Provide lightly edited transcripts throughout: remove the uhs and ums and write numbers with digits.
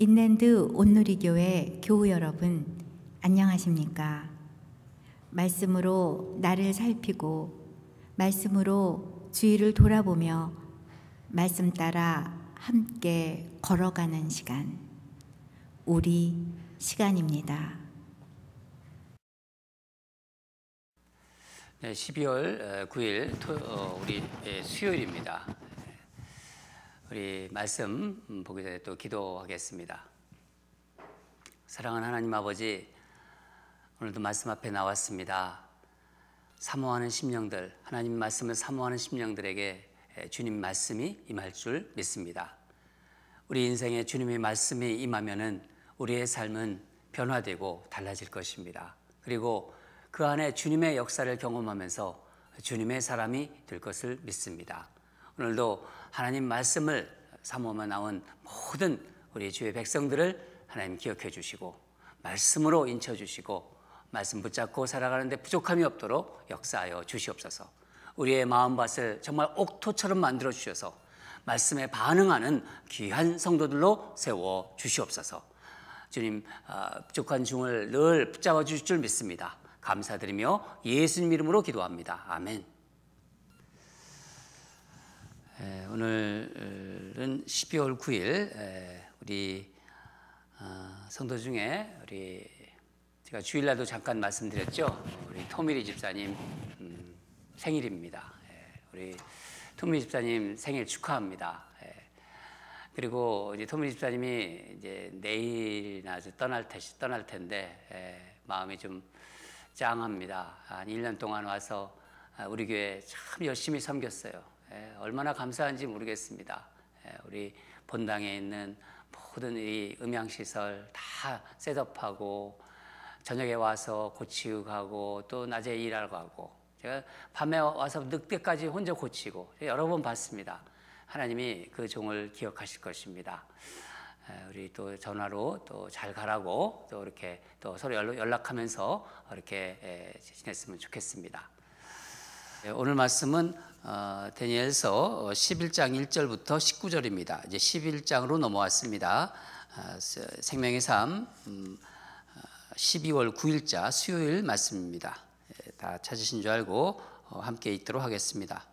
인랜드 온누리교회 교우 여러분, 안녕하십니까? 말씀으로 나를 살피고 말씀으로 주위를 돌아보며 말씀 따라 함께 걸어가는 시간, 우리 시간입니다. 네, 12월 9일 우리 수요일입니다. 우리 말씀 보기 전에 또 기도하겠습니다. 사랑하는 하나님 아버지, 오늘도 말씀 앞에 나왔습니다. 사모하는 심령들, 하나님 말씀을 사모하는 심령들에게 주님 말씀이 임할 줄 믿습니다. 우리 인생에 주님의 말씀이 임하면은 우리의 삶은 변화되고 달라질 것입니다. 그리고 그 안에 주님의 역사를 경험하면서 주님의 사람이 될 것을 믿습니다. 오늘도 하나님 말씀을 사모하며 나온 모든 우리 주의 백성들을 하나님 기억해 주시고 말씀으로 인쳐 주시고 말씀 붙잡고 살아가는데 부족함이 없도록 역사하여 주시옵소서. 우리의 마음밭을 정말 옥토처럼 만들어 주셔서 말씀에 반응하는 귀한 성도들로 세워 주시옵소서. 주님, 부족한 중을 늘 붙잡아 주실 줄 믿습니다. 감사드리며 예수님 이름으로 기도합니다. 아멘. 오늘은 12월 9일 우리 성도 중에 제가 주일날도 잠깐 말씀드렸죠. 우리 토미리 집사님 생일입니다. 우리 토미리 집사님 생일 축하합니다. 그리고 이제 토미리 집사님이 이제 내일이나 떠날 텐데 마음이 좀 짱합니다. 한 1년 동안 와서 우리 교회 참 열심히 섬겼어요. 얼마나 감사한지 모르겠습니다. 우리 본당에 있는 모든 이 음향시설 다 셋업하고 저녁에 와서 고치고 가고 또 낮에 일하러 가고 제가 밤에 와서 늦게까지 혼자 고치고 여러 번 봤습니다. 하나님이 그 종을 기억하실 것입니다. 우리 또 전화로 또 잘 가라고 또 이렇게 또 서로 연락하면서 이렇게 지냈으면 좋겠습니다. 오늘 말씀은 다니엘서 11장 1절부터 19절입니다. 이제 11장으로 넘어왔습니다. 생명의 삶 12월 9일자 수요일 말씀입니다. 다 찾으신 줄 알고 함께 읽도록 하겠습니다.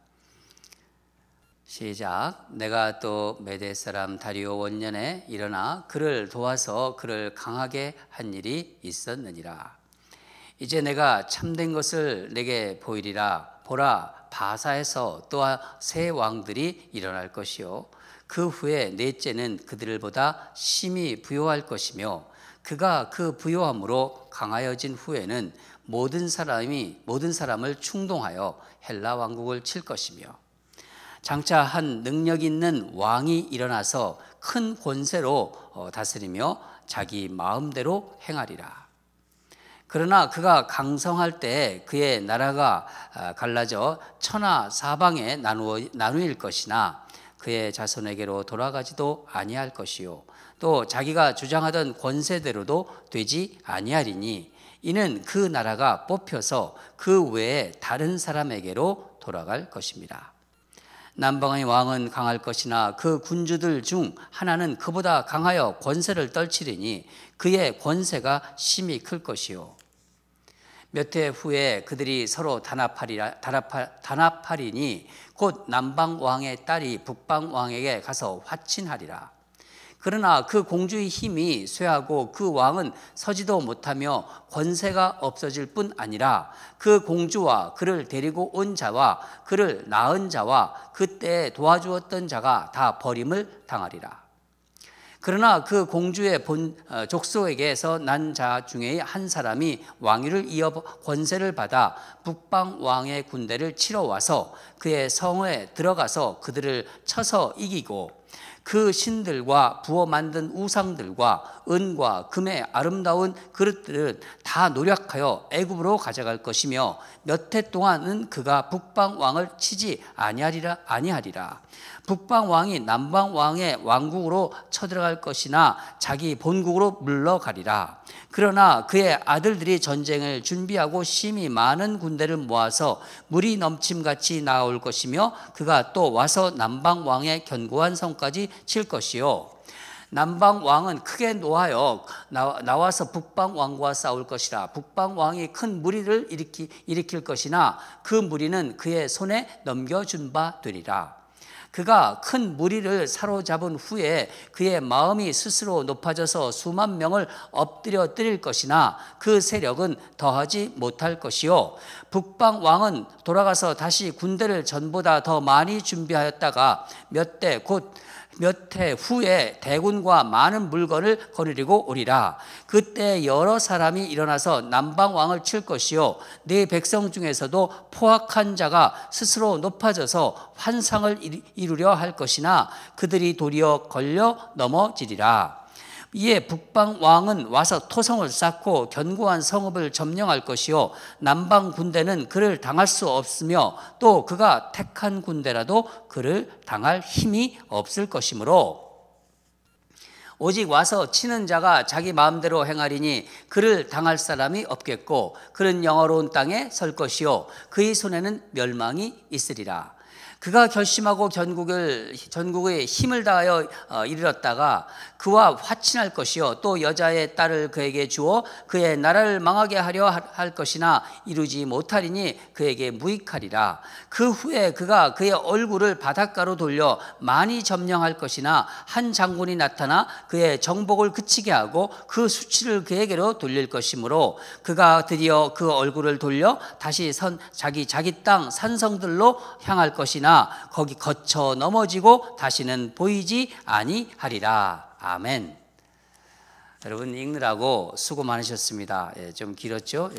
시작. 내가 또 메대 사람 다리오 원년에 일어나 그를 도와서 그를 강하게 한 일이 있었느니라. 이제 내가 참된 것을 내게 보이리라. 보라, 바사에서 또한 새 왕들이 일어날 것이요 그 후에 넷째는 그들보다 심히 부요할 것이며 그가 그 부요함으로 강하여진 후에는 모든 사람을 충동하여 헬라 왕국을 칠 것이며 장차 한 능력 있는 왕이 일어나서 큰 권세로 다스리며 자기 마음대로 행하리라. 그러나 그가 강성할 때 그의 나라가 갈라져 천하 사방에 나누일 것이나 그의 자손에게로 돌아가지도 아니할 것이요 또 자기가 주장하던 권세대로도 되지 아니하리니 이는 그 나라가 뽑혀서 그 외에 다른 사람에게로 돌아갈 것입니다. 남방의 왕은 강할 것이나 그 군주들 중 하나는 그보다 강하여 권세를 떨치리니 그의 권세가 심히 클 것이요 몇 해 후에 그들이 서로 단합하리니 곧 남방 왕의 딸이 북방 왕에게 가서 화친하리라. 그러나 그 공주의 힘이 쇠하고 그 왕은 서지도 못하며 권세가 없어질 뿐 아니라 그 공주와 그를 데리고 온 자와 그를 낳은 자와 그때 도와주었던 자가 다 버림을 당하리라. 그러나 그 공주의 족속에게서 난 자 중에 한 사람이 왕위를 이어 권세를 받아 북방 왕의 군대를 치러 와서 그의 성에 들어가서 그들을 쳐서 이기고 그 신들과 부어 만든 우상들과 은과 금의 아름다운 그릇들은 다 노력하여 애굽으로 가져갈 것이며 몇 해 동안은 그가 북방 왕을 치지 아니하리라. 북방 왕이 남방 왕의 왕국으로 쳐들어갈 것이나 자기 본국으로 물러가리라. 그러나 그의 아들들이 전쟁을 준비하고 심히 많은 군대를 모아서 물이 넘침같이 나올 것이며 그가 또 와서 남방 왕의 견고한 성까지 칠 것이요 남방 왕은 크게 노하여 나와서 북방 왕과 싸울 것이라. 북방 왕이 큰 무리를 일으킬 것이나 그 무리는 그의 손에 넘겨준 바 되리라. 그가 큰 무리를 사로잡은 후에 그의 마음이 스스로 높아져서 수만 명을 엎드려 때릴 것이나 그 세력은 더하지 못할 것이요, 북방 왕은 돌아가서 다시 군대를 전보다 더 많이 준비하였다가 몇 해 후에 대군과 많은 물건을 거느리고 오리라. 그때 여러 사람이 일어나서 남방 왕을 칠 것이요, 네 백성 중에서도 포악한 자가 스스로 높아져서 환상을 이루려 할 것이나 그들이 도리어 걸려 넘어지리라. 이에 북방 왕은 와서 토성을 쌓고 견고한 성읍을 점령할 것이요, 남방 군대는 그를 당할 수 없으며 또 그가 택한 군대라도 그를 당할 힘이 없을 것이므로 오직 와서 치는 자가 자기 마음대로 행하리니 그를 당할 사람이 없겠고 그는 영화로운 땅에 설 것이요, 그의 손에는 멸망이 있으리라. 그가 결심하고 전국의 힘을 다하여 이르렀다가 그와 화친할 것이요, 또 여자의 딸을 그에게 주어 그의 나라를 망하게 하려 할 것이나 이루지 못하리니 그에게 무익하리라. 그 후에 그가 그의 얼굴을 바닷가로 돌려 많이 점령할 것이나 한 장군이 나타나 그의 정복을 그치게 하고 그 수치를 그에게로 돌릴 것이므로 그가 드디어 그 얼굴을 돌려 다시 자기 땅 산성들로 향할 것이나 거기 거쳐 넘어지고 다시는 보이지 아니하리라. 아멘. 여러분 읽느라고 수고 많으셨습니다. 좀 길었죠?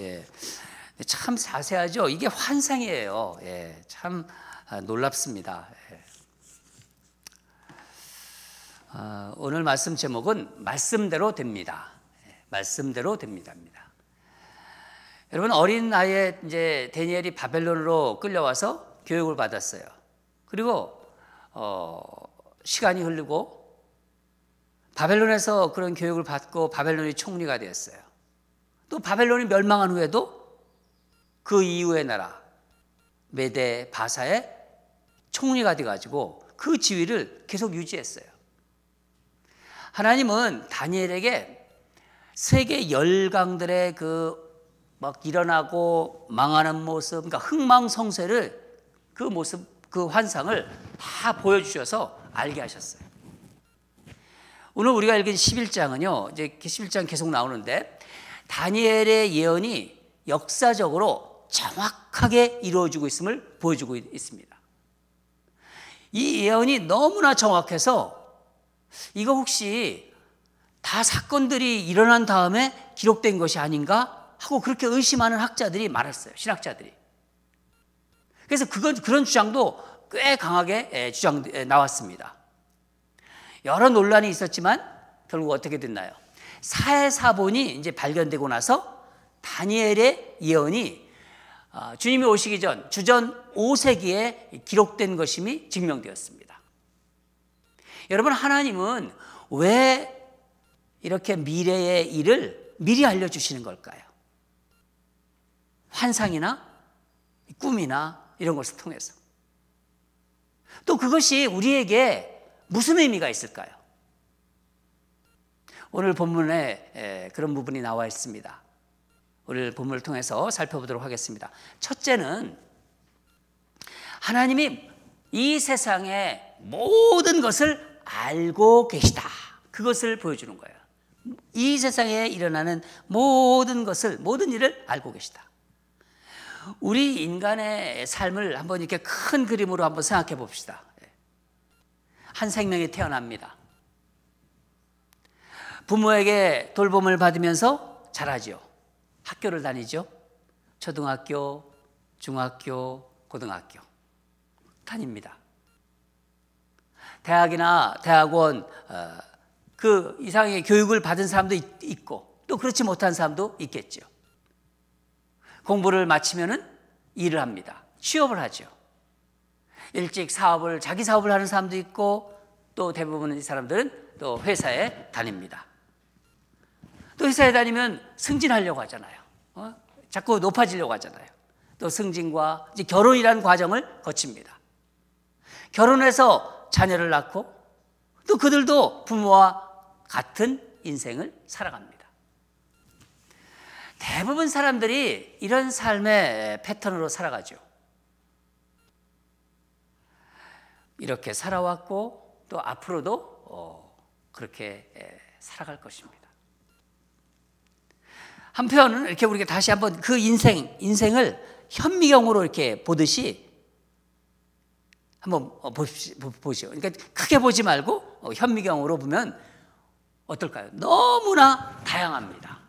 참 자세하죠? 이게 환상이에요. 참 놀랍습니다. 오늘 말씀 제목은 말씀대로 됩니다. 말씀대로 됩니다입니다. 여러분, 어린 나이에 이제 다니엘이 바벨론으로 끌려와서 교육을 받았어요. 그리고 시간이 흐르고 바벨론에서 그런 교육을 받고 바벨론이 총리가 되었어요. 또 바벨론이 멸망한 후에도 그 이후의 나라 메데 바사의 총리가 돼가지고 그 지위를 계속 유지했어요. 하나님은 다니엘에게 세계 열강들의 막 일어나고 망하는 모습, 그러니까 흥망성쇠를 그 모습, 그 환상을 다 보여주셔서 알게 하셨어요. 오늘 우리가 읽은 11장은요, 이제 11장 계속 나오는데 다니엘의 예언이 역사적으로 정확하게 이루어지고 있음을 보여주고 있습니다. 이 예언이 너무나 정확해서 이거 혹시 다 사건들이 일어난 다음에 기록된 것이 아닌가 하고 그렇게 의심하는 학자들이 많았어요. 신학자들이. 그래서 그런 주장도 꽤 강하게 나왔습니다. 여러 논란이 있었지만 결국 어떻게 됐나요? 사해사본이 이제 발견되고 나서 다니엘의 예언이 주님이 오시기 전 주전 5세기에 기록된 것임이 증명되었습니다. 여러분, 하나님은 왜 이렇게 미래의 일을 미리 알려주시는 걸까요? 환상이나 꿈이나 이런 것을 통해서. 또 그것이 우리에게 무슨 의미가 있을까요? 오늘 본문에 그런 부분이 나와 있습니다. 오늘 본문을 통해서 살펴보도록 하겠습니다. 첫째는 하나님이 이 세상의 모든 것을 알고 계시다. 그것을 보여주는 거예요. 이 세상에 일어나는 모든 것을, 모든 일을 알고 계시다. 우리 인간의 삶을 한번 이렇게 큰 그림으로 한번 생각해 봅시다. 한 생명이 태어납니다. 부모에게 돌봄을 받으면서 자라죠. 학교를 다니죠. 초등학교, 중학교, 고등학교 다닙니다. 대학이나 대학원 그 이상의 교육을 받은 사람도 있고 또 그렇지 못한 사람도 있겠죠. 공부를 마치면은 일을 합니다. 취업을 하죠. 일찍 자기 사업을 하는 사람도 있고 또 대부분의 사람들은 또 회사에 다닙니다. 또 회사에 다니면 승진하려고 하잖아요. 자꾸 높아지려고 하잖아요. 또 승진과 이제 결혼이라는 과정을 거칩니다. 결혼해서 자녀를 낳고 또 그들도 부모와 같은 인생을 살아갑니다. 대부분 사람들이 이런 삶의 패턴으로 살아가죠. 이렇게 살아왔고 또 앞으로도 그렇게 살아갈 것입니다. 한편은 이렇게 우리가 다시 한번 그 인생을 현미경으로 이렇게 보듯이 한번 보시오. 그러니까 크게 보지 말고 현미경으로 보면 어떨까요? 너무나 다양합니다.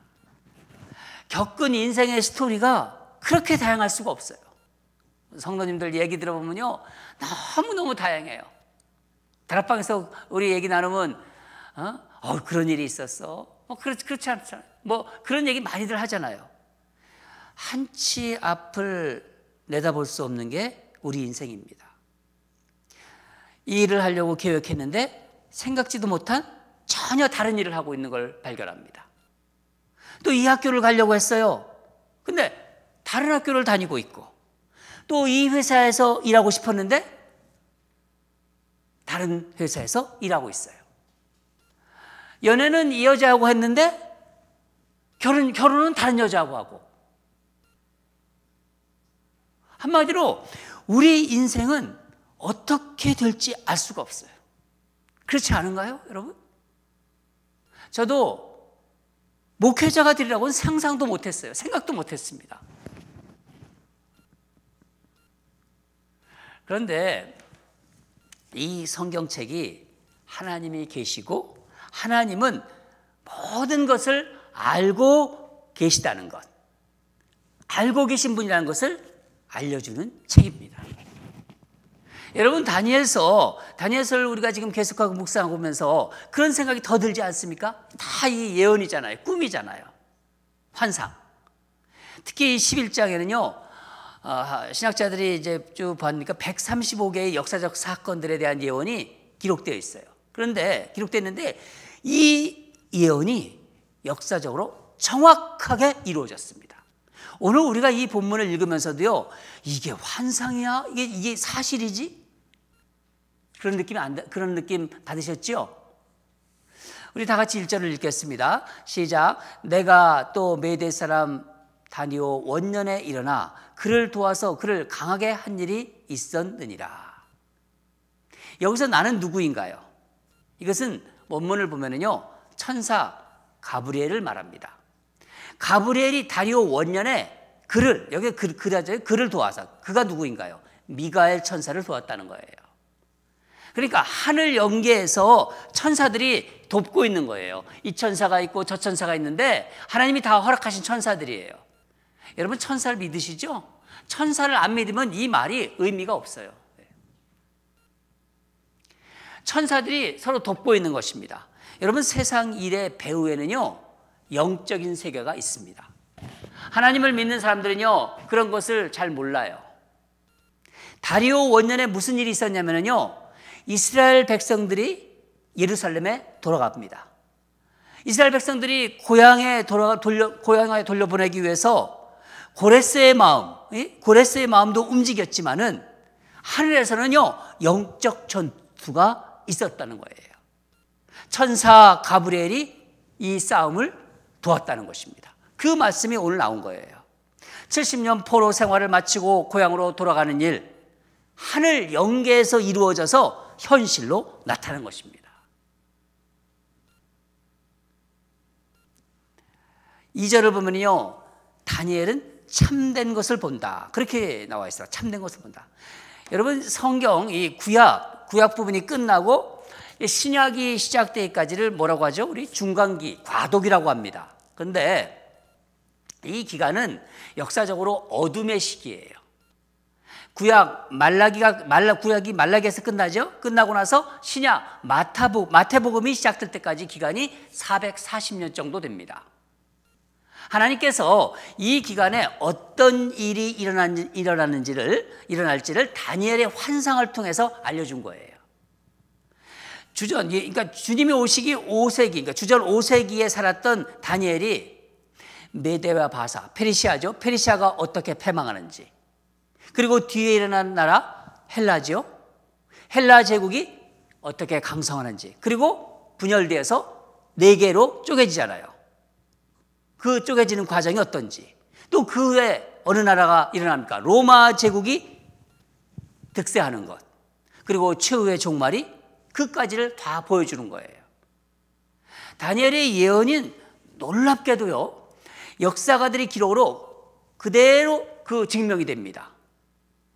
겪은 인생의 스토리가 그렇게 다양할 수가 없어요. 성도님들 얘기 들어보면요, 너무너무 다양해요. 다락방에서 우리 얘기 나누면 그런 일이 있었어. 그렇지 않잖아요. 그런 얘기 많이들 하잖아요. 한치 앞을 내다볼 수 없는 게 우리 인생입니다. 이 일을 하려고 계획했는데 생각지도 못한 전혀 다른 일을 하고 있는 걸 발견합니다. 또 이 학교를 가려고 했어요. 근데 다른 학교를 다니고 있고, 또 이 회사에서 일하고 싶었는데 다른 회사에서 일하고 있어요. 연애는 이 여자하고 했는데 결혼은 다른 여자하고 하고. 한마디로 우리 인생은 어떻게 될지 알 수가 없어요. 그렇지 않은가요, 여러분? 저도 목회자가 되리라고는 상상도 못했어요. 생각도 못했습니다. 그런데 이 성경책이 하나님이 계시고 하나님은 모든 것을 알고 계시다는 것, 알고 계신 분이라는 것을 알려주는 책입니다. 여러분, 다니엘서를 우리가 지금 계속하고 묵상하고 오면서 그런 생각이 더 들지 않습니까? 다 이 예언이잖아요. 꿈이잖아요. 환상. 특히 11장에는요, 신학자들이 이제 쭉 보니까 135개의 역사적 사건들에 대한 예언이 기록되어 있어요. 그런데 기록됐는데 이 예언이 역사적으로 정확하게 이루어졌습니다. 오늘 우리가 이 본문을 읽으면서도요, 이게 환상이야? 이게 사실이지? 그런 느낌 받으셨죠? 우리 다 같이 1절을 읽겠습니다. 시작. 내가 또 메대 사람 다니오 원년에 일어나 그를 도와서 그를 강하게 한 일이 있었느니라. 여기서 나는 누구인가요? 이것은 원문을 보면은요, 천사 가브리엘을 말합니다. 가브리엘이 다리오 원년에 그를 도와서, 그가 누구인가요? 미가엘 천사를 도왔다는 거예요. 그러니까 하늘 영계에서 천사들이 돕고 있는 거예요. 이 천사가 있고 저 천사가 있는데 하나님이 다 허락하신 천사들이에요. 여러분, 천사를 믿으시죠? 천사를 안 믿으면 이 말이 의미가 없어요. 천사들이 서로 돕고 있는 것입니다. 여러분, 세상 일의 배후에는요, 영적인 세계가 있습니다. 하나님을 믿는 사람들은요, 그런 것을 잘 몰라요. 다리오 원년에 무슨 일이 있었냐면요, 이스라엘 백성들이 예루살렘에 돌아갑니다. 이스라엘 백성들이 고향에 돌려보내기 위해서 고레스의 마음도 움직였지만은 하늘에서는요, 영적 전투가 있었다는 거예요. 천사 가브리엘이 이 싸움을 도왔다는 것입니다. 그 말씀이 오늘 나온 거예요. 70년 포로 생활을 마치고 고향으로 돌아가는 일, 하늘 영계에서 이루어져서 현실로 나타난 것입니다. 2절을 보면요, 다니엘은 참된 것을 본다. 그렇게 나와 있어요. 참된 것을 본다. 여러분, 성경 이 구약 부분이 끝나고 신약이 시작되기까지를 뭐라고 하죠? 우리 중간기, 과도기라고 합니다. 그런데 이 기간은 역사적으로 어둠의 시기예요. 구약이 말라기에서 끝나죠. 끝나고 나서 신약 마태복음이 시작될 때까지 기간이 440년 정도 됩니다. 하나님께서 이 기간에 어떤 일이 일어날지를 다니엘의 환상을 통해서 알려준 거예요. 그러니까 주님이 오시기 5세기, 그러니까 주전 5세기에 살았던 다니엘이 메대와 바사, 페르시아죠. 페르시아가 어떻게 패망하는지, 그리고 뒤에 일어난 나라 헬라죠. 헬라 제국이 어떻게 강성하는지, 그리고 분열되어서 4개로 쪼개지잖아요. 그 쪼개지는 과정이 어떤지, 또 그 후에 어느 나라가 일어납니까? 로마 제국이 득세하는 것, 그리고 최후의 종말이 그까지를 다 보여주는 거예요. 다니엘의 예언인 놀랍게도요, 역사가들의 기록으로 그대로 그 증명이 됩니다.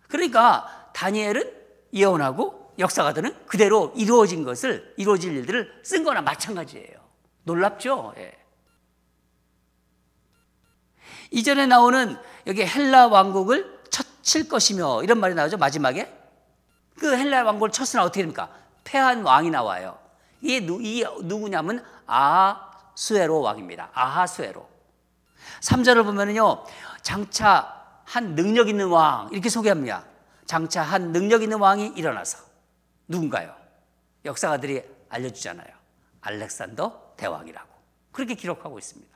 그러니까 다니엘은 예언하고 역사가들은 그대로 이루어질 일들을 쓴 거나 마찬가지예요. 놀랍죠? 예. 이전에 나오는 여기 헬라 왕국을 칠 것이며 이런 말이 나오죠. 마지막에 그 헬라 왕국을 쳤으나 어떻게 됩니까? 패한 왕이 나와요. 이게 누구냐면 아하수에로 왕입니다. 아하수에로. 3절을 보면은요, 장차 한 능력 있는 왕 이렇게 소개합니다. 장차 한 능력 있는 왕이 일어나서, 누군가요? 역사가들이 알려주잖아요. 알렉산더 대왕이라고 그렇게 기록하고 있습니다.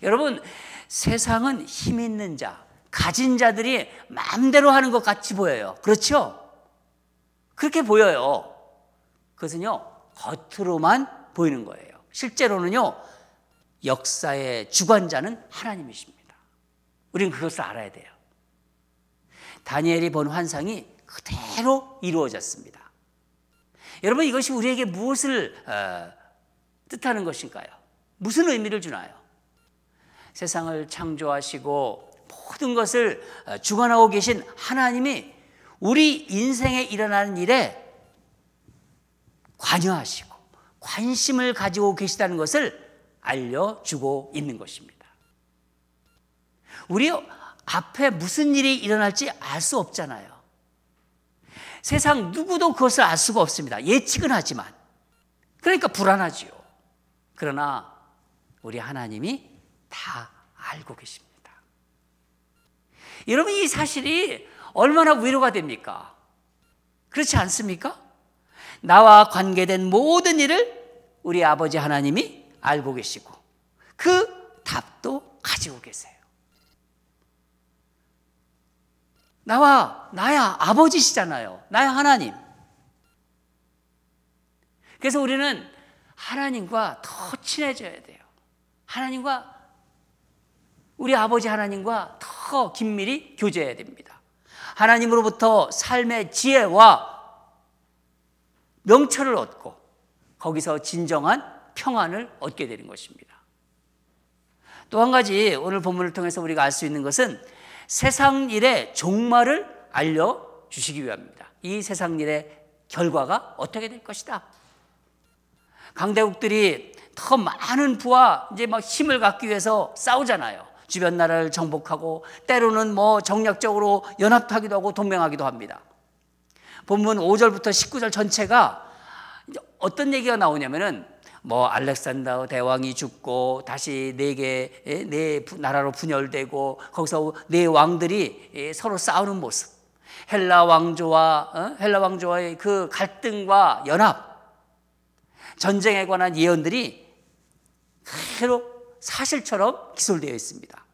여러분, 세상은 힘 있는 자, 가진 자들이 마음대로 하는 것 같이 보여요. 그렇죠? 그렇게 보여요. 그것은요, 겉으로만 보이는 거예요. 실제로는요, 역사의 주관자는 하나님이십니다. 우리는 그것을 알아야 돼요. 다니엘이 본 환상이 그대로 이루어졌습니다. 여러분, 이것이 우리에게 무엇을 뜻하는 것일까요? 무슨 의미를 주나요? 세상을 창조하시고 모든 것을 주관하고 계신 하나님이 우리 인생에 일어나는 일에 관여하시고 관심을 가지고 계시다는 것을 알려주고 있는 것입니다. 우리 앞에 무슨 일이 일어날지 알 수 없잖아요. 세상 누구도 그것을 알 수가 없습니다. 예측은 하지만. 그러니까 불안하지요. 그러나 우리 하나님이 다 알고 계십니다. 여러분, 이 사실이 얼마나 위로가 됩니까? 그렇지 않습니까? 나와 관계된 모든 일을 우리 아버지 하나님이 알고 계시고 그 답도 가지고 계세요. 나야 아버지시잖아요. 나야 하나님. 그래서 우리는 하나님과 더 친해져야 돼요. 하나님과, 우리 아버지 하나님과 더 긴밀히 교제해야 됩니다. 하나님으로부터 삶의 지혜와 명철을 얻고 거기서 진정한 평안을 얻게 되는 것입니다. 또 한 가지 오늘 본문을 통해서 우리가 알 수 있는 것은 세상 일의 종말을 알려주시기 위함입니다. 이 세상 일의 결과가 어떻게 될 것이다. 강대국들이 더 많은 부와 이제 막 힘을 갖기 위해서 싸우잖아요. 주변 나라를 정복하고 때로는 정략적으로 연합하기도 하고 동맹하기도 합니다. 본문 5절부터 19절 전체가 이제 어떤 얘기가 나오냐면은 알렉산더 대왕이 죽고 다시 네 나라로 분열되고 거기서 네 왕들이 서로 싸우는 모습, 헬라 왕조와의 그 갈등과 연합, 전쟁에 관한 예언들이 그대로 사실처럼 기술되어 있습니다.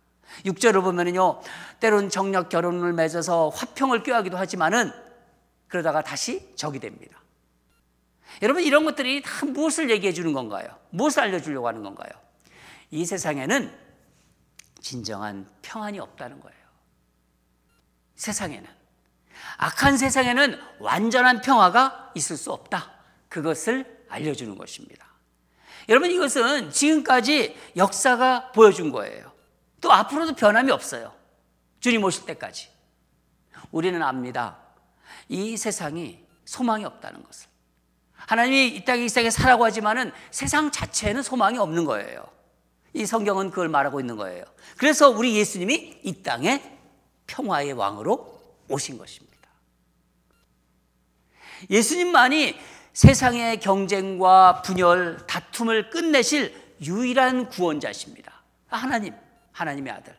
6절을 보면은요, 때론 정략 결혼을 맺어서 화평을 꾀하기도 하지만은 그러다가 다시 적이 됩니다. 여러분, 이런 것들이 다 무엇을 얘기해 주는 건가요? 무엇을 알려주려고 하는 건가요? 이 세상에는 진정한 평안이 없다는 거예요. 세상에는, 악한 세상에는 완전한 평화가 있을 수 없다. 그것을 알려주는 것입니다. 여러분, 이것은 지금까지 역사가 보여준 거예요. 또 앞으로도 변함이 없어요. 주님 오실 때까지. 우리는 압니다. 이 세상이 소망이 없다는 것을. 하나님이 이 세상에 살라고 하지만은 세상 자체에는 소망이 없는 거예요. 이 성경은 그걸 말하고 있는 거예요. 그래서 우리 예수님이 이 땅에 평화의 왕으로 오신 것입니다. 예수님만이 세상의 경쟁과 분열, 다툼을 끝내실 유일한 구원자십니다. 하나님의 아들.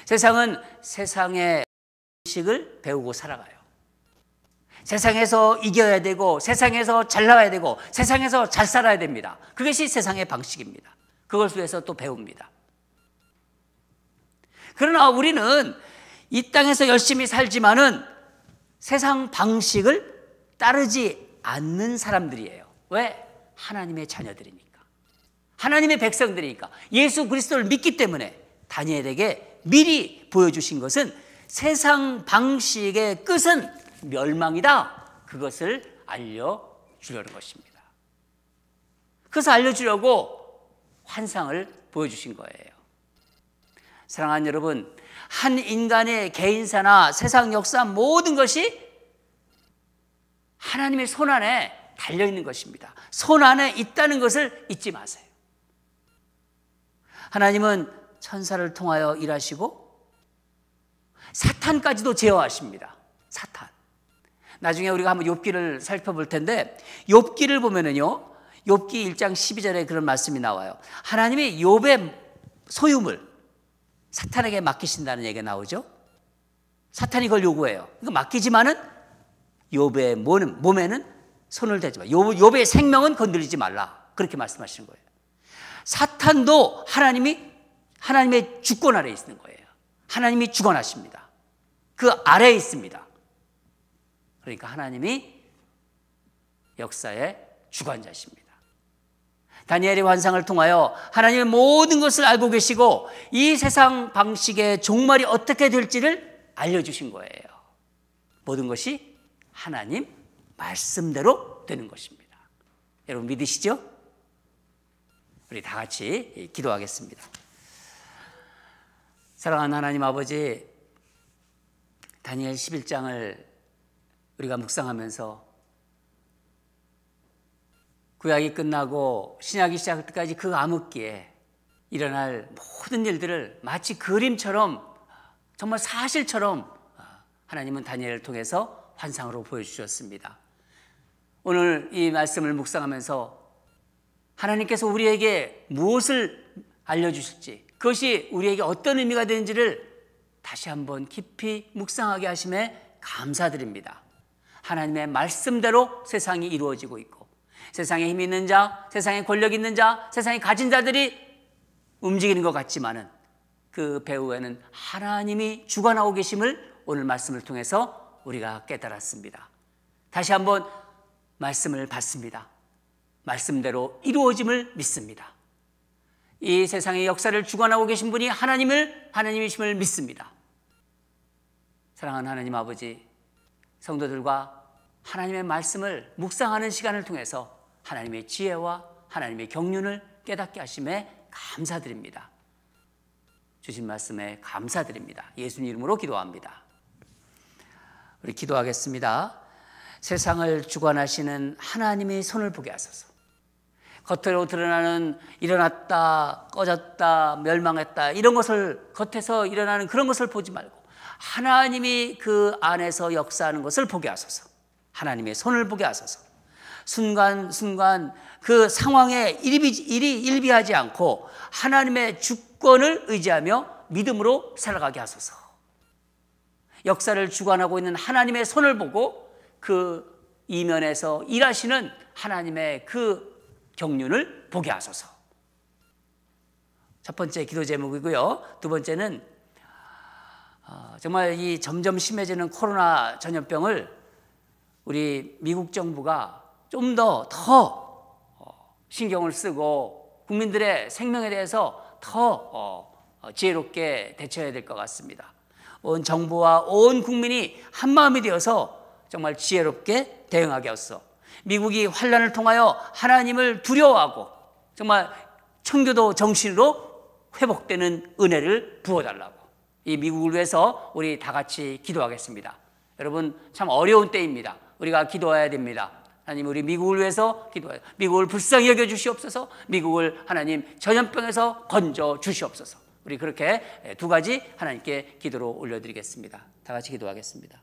세상은 세상의 식을 배우고 살아가요. 세상에서 이겨야 되고, 세상에서 잘 나가야 되고, 세상에서 잘 살아야 됩니다. 그것이 세상의 방식입니다. 그걸 위해서 또 배웁니다. 그러나 우리는 이 땅에서 열심히 살지만은 세상 방식을 따르지 않는 사람들이에요. 왜? 하나님의 자녀들이니까, 하나님의 백성들이니까, 예수 그리스도를 믿기 때문에 다니엘에게 미리 보여주신 것은 세상 방식의 끝은 멸망이다. 그것을 알려주려는 것입니다. 그것을 알려주려고 환상을 보여주신 거예요. 사랑하는 여러분, 한 인간의 개인사나 세상 역사 모든 것이 하나님의 손 안에 달려있는 것입니다. 손 안에 있다는 것을 잊지 마세요. 하나님은 천사를 통하여 일하시고 사탄까지도 제어하십니다. 사탄. 나중에 우리가 한번 욥기를 살펴볼 텐데, 욥기를 보면은요, 욥기 1장 12절에 그런 말씀이 나와요. 하나님이 욥의 소유물 사탄에게 맡기신다는 얘기가 나오죠. 사탄이 그걸 요구해요. 이거 맡기지만은 욥의 몸에는 손을 대지 마. 욥의 생명은 건드리지 말라. 그렇게 말씀하시는 거예요. 사탄도 하나님의 주권 아래에 있는 거예요. 하나님이 주관하십니다. 그 아래에 있습니다. 그러니까 하나님이 역사의 주관자십니다. 다니엘의 환상을 통하여 하나님의 모든 것을 알고 계시고 이 세상 방식의 종말이 어떻게 될지를 알려주신 거예요. 모든 것이 하나님 말씀대로 되는 것입니다. 여러분 믿으시죠? 우리 다 같이 기도하겠습니다. 사랑하는 하나님 아버지, 다니엘 11장을 우리가 묵상하면서 구약이 끝나고 신약이 시작할 때까지 그 암흑기에 일어날 모든 일들을 마치 그림처럼, 정말 사실처럼 하나님은 다니엘을 통해서 환상으로 보여주셨습니다. 오늘 이 말씀을 묵상하면서 하나님께서 우리에게 무엇을 알려주실지, 그것이 우리에게 어떤 의미가 되는지를 다시 한번 깊이 묵상하게 하심에 감사드립니다. 하나님의 말씀대로 세상이 이루어지고 있고, 세상에 힘 있는 자, 세상에 권력 있는 자, 세상에 가진 자들이 움직이는 것 같지만은 그 배후에는 하나님이 주관하고 계심을 오늘 말씀을 통해서 우리가 깨달았습니다. 다시 한번 말씀을 받습니다. 말씀대로 이루어짐을 믿습니다. 이 세상의 역사를 주관하고 계신 분이 하나님이심을 믿습니다. 사랑하는 하나님 아버지, 성도들과 하나님의 말씀을 묵상하는 시간을 통해서 하나님의 지혜와 하나님의 경륜을 깨닫게 하심에 감사드립니다. 주신 말씀에 감사드립니다. 예수님 이름으로 기도합니다. 우리 기도하겠습니다. 세상을 주관하시는 하나님의 손을 보게 하소서. 겉으로 드러나는 일어났다, 꺼졌다, 멸망했다, 이런 것을, 겉에서 일어나는 그런 것을 보지 말고 하나님이 그 안에서 역사하는 것을 보게 하소서. 하나님의 손을 보게 하소서. 순간순간 그 상황에 일비하지 않고 하나님의 주권을 의지하며 믿음으로 살아가게 하소서. 역사를 주관하고 있는 하나님의 손을 보고 그 이면에서 일하시는 하나님의 그 경륜을 보게 하소서. 첫 번째 기도 제목이고요. 두 번째는 정말 이 점점 심해지는 코로나 전염병을 우리 미국 정부가 좀 더 신경을 쓰고 국민들의 생명에 대해서 더 지혜롭게 대처해야 될 것 같습니다. 온 정부와 온 국민이 한마음이 되어서 정말 지혜롭게 대응하게 하소서. 미국이 환난을 통하여 하나님을 두려워하고 정말 청교도 정신으로 회복되는 은혜를 부어달라고, 이 미국을 위해서 우리 다 같이 기도하겠습니다. 여러분 참 어려운 때입니다. 우리가 기도해야 됩니다. 하나님, 우리 미국을 위해서 기도해요. 미국을 불쌍히 여겨 주시옵소서. 미국을 하나님 전염병에서 건져 주시옵소서. 우리 그렇게 두 가지 하나님께 기도로 올려드리겠습니다. 다 같이 기도하겠습니다.